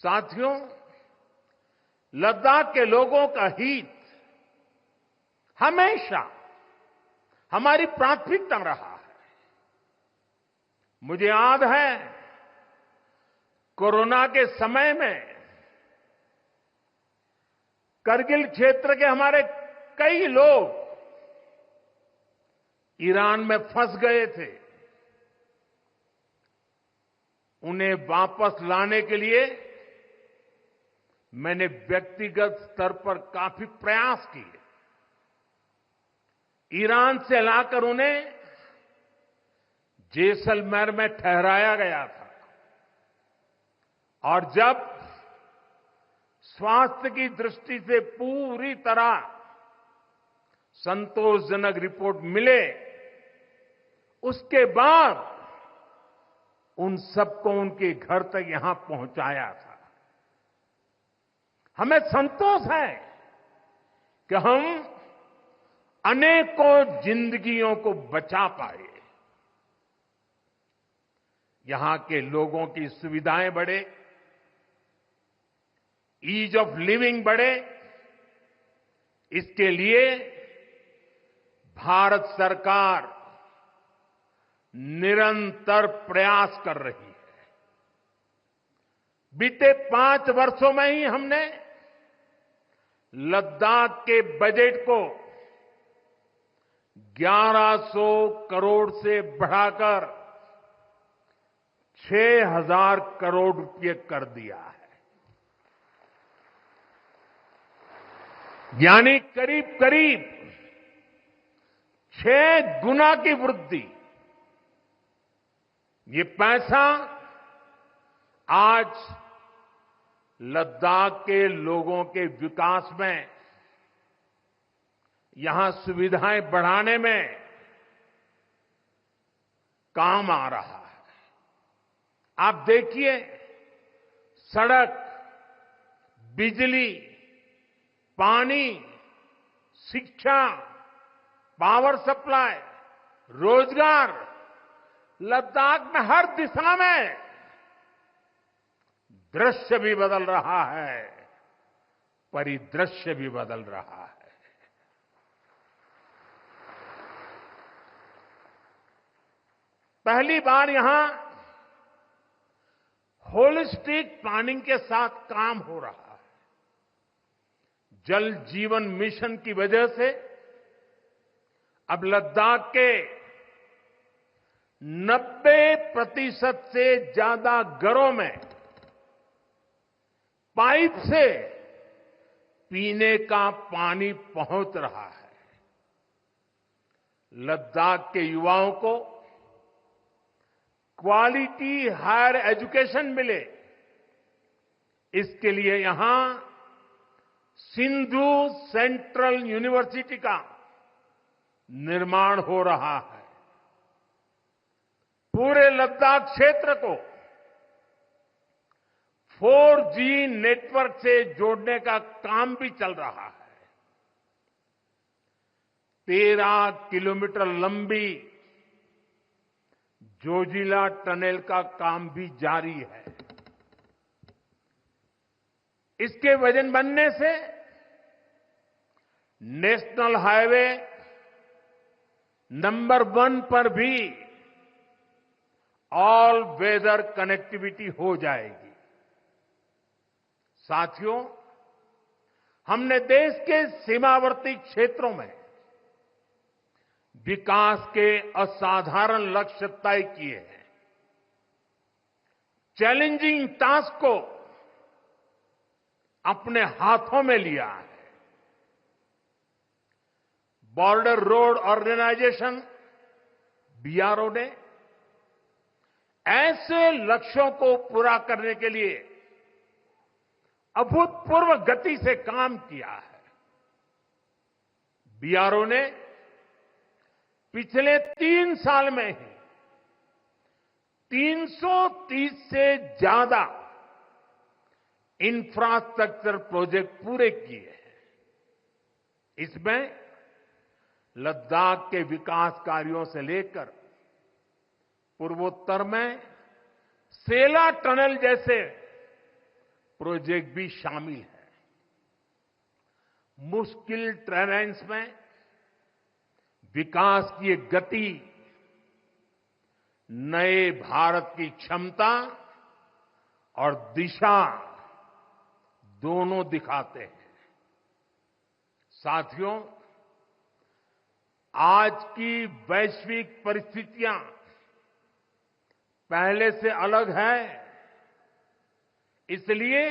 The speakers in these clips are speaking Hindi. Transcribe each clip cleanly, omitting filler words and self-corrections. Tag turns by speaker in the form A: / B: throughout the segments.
A: साथियों, लद्दाख के लोगों का हित हमेशा हमारी प्राथमिकता रहा है। मुझे याद है कोरोना के समय में करगिल क्षेत्र के हमारे कई लोग ईरान में फंस गए थे। उन्हें वापस लाने के लिए मैंने व्यक्तिगत स्तर पर काफी प्रयास किए। ईरान से लाकर उन्हें जैसलमेर में ठहराया गया था और जब स्वास्थ्य की दृष्टि से पूरी तरह संतोषजनक रिपोर्ट मिले, उसके बाद उन सबको उनके घर तक यहां पहुंचाया था। हमें संतोष है कि हम अनेकों जिंदगियों को बचा पाए। यहां के लोगों की सुविधाएं बढ़े, ईज ऑफ लिविंग बढ़े, इसके लिए भारत सरकार निरंतर प्रयास कर रही है। बीते 5 वर्षों में ही हमने लद्दाख के बजट को 1100 करोड़ से बढ़ाकर 6000 करोड़ रुपए कर दिया है। यानी करीब करीब 6 गुना की वृद्धि। ये पैसा आज लद्दाख के लोगों के विकास में, यहां सुविधाएं बढ़ाने में काम आ रहा है। आप देखिए, सड़क, बिजली, पानी, शिक्षा, पावर सप्लाई, रोजगार, लद्दाख में हर दिशा में दृश्य भी बदल रहा है, परिदृश्य भी बदल रहा है। पहली बार यहां होलिस्टिक प्लानिंग के साथ काम हो रहा है। जल जीवन मिशन की वजह से अब लद्दाख के 90% से ज्यादा घरों में पाइप से पीने का पानी पहुंच रहा है। लद्दाख के युवाओं को क्वालिटी हायर एजुकेशन मिले, इसके लिए यहां सिंधु सेंट्रल यूनिवर्सिटी का निर्माण हो रहा है। पूरे लद्दाख क्षेत्र को 4G नेटवर्क से जोड़ने का काम भी चल रहा है। 13 किलोमीटर लंबी जोजिला टनल का काम भी जारी है। इसके वजन बनने से नेशनल हाईवे नंबर 1 पर भी ऑल वेदर कनेक्टिविटी हो जाएगी। साथियों, हमने देश के सीमावर्ती क्षेत्रों में विकास के असाधारण लक्ष्य तय किए हैं। चैलेंजिंग टास्क को अपने हाथों में लिया है। बॉर्डर रोड ऑर्गेनाइजेशन बीआरओ ने ऐसे लक्ष्यों को पूरा करने के लिए अभूतपूर्व गति से काम किया है। बीआरओ ने पिछले 3 साल में ही 330 से ज्यादा इंफ्रास्ट्रक्चर प्रोजेक्ट पूरे किए हैं। इसमें लद्दाख के विकास कार्यों से लेकर पूर्वोत्तर में सेला टनल जैसे प्रोजेक्ट भी शामिल है। मुश्किल टेरेन्स में विकास की एक गति नए भारत की क्षमता और दिशा दोनों दिखाते हैं। साथियों, आज की वैश्विक परिस्थितियां पहले से अलग है, इसलिए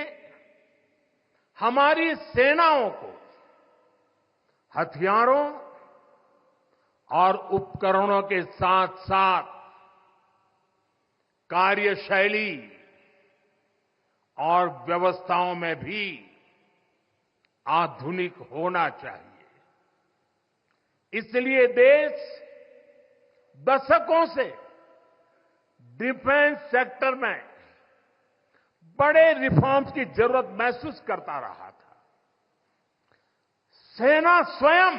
A: हमारी सेनाओं को हथियारों और उपकरणों के साथ साथ कार्यशैली और व्यवस्थाओं में भी आधुनिक होना चाहिए। इसलिए देश दशकों से डिफेंस सेक्टर में बड़े रिफॉर्म्स की जरूरत महसूस करता रहा था। सेना स्वयं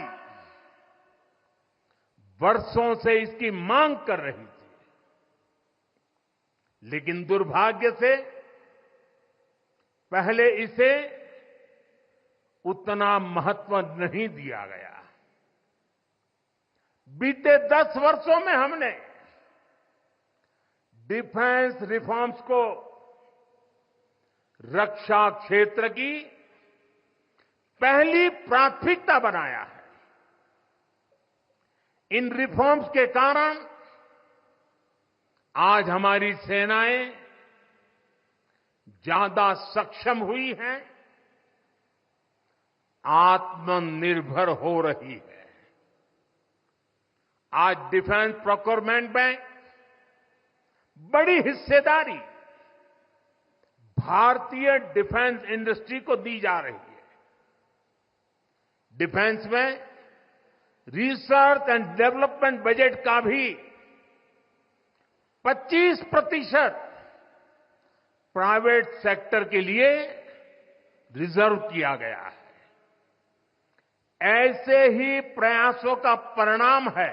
A: वर्षों से इसकी मांग कर रही थी, लेकिन दुर्भाग्य से पहले इसे उतना महत्व नहीं दिया गया। बीते 10 वर्षों में हमने डिफेंस रिफॉर्म्स को रक्षा क्षेत्र की पहली प्राथमिकता बनाया है। इन रिफॉर्म्स के कारण आज हमारी सेनाएं ज्यादा सक्षम हुई हैं, आत्मनिर्भर हो रही है। आज डिफेंस प्रोक्योरमेंट में बड़ी हिस्सेदारी भारतीय डिफेंस इंडस्ट्री को दी जा रही है। डिफेंस में रिसर्च एंड डेवलपमेंट बजट का भी 25% प्राइवेट सेक्टर के लिए रिजर्व किया गया है। ऐसे ही प्रयासों का परिणाम है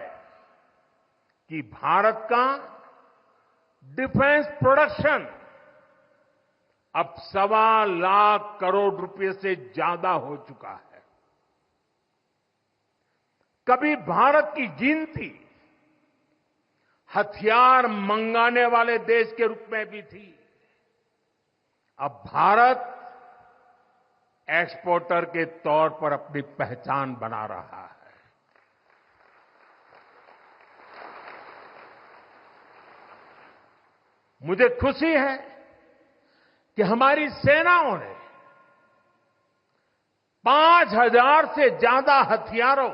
A: कि भारत का डिफेंस प्रोडक्शन अब 1.25 लाख करोड़ रुपए से ज्यादा हो चुका है। कभी भारत की गिनती हथियार मंगाने वाले देश के रूप में भी थी। अब भारत एक्सपोर्टर के तौर पर अपनी पहचान बना रहा है। मुझे खुशी है कि हमारी सेनाओं ने 5,000 से ज्यादा हथियारों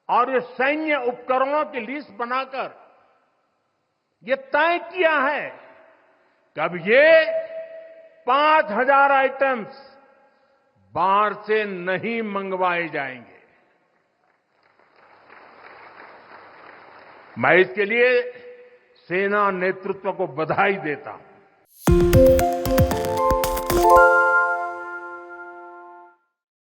A: और ये सैन्य उपकरणों की लिस्ट बनाकर ये तय किया है कि अब ये 5,000 आइटम्स बाहर से नहीं मंगवाए जाएंगे। मैं इसके लिए सेना नेतृत्व को बधाई देता हूं।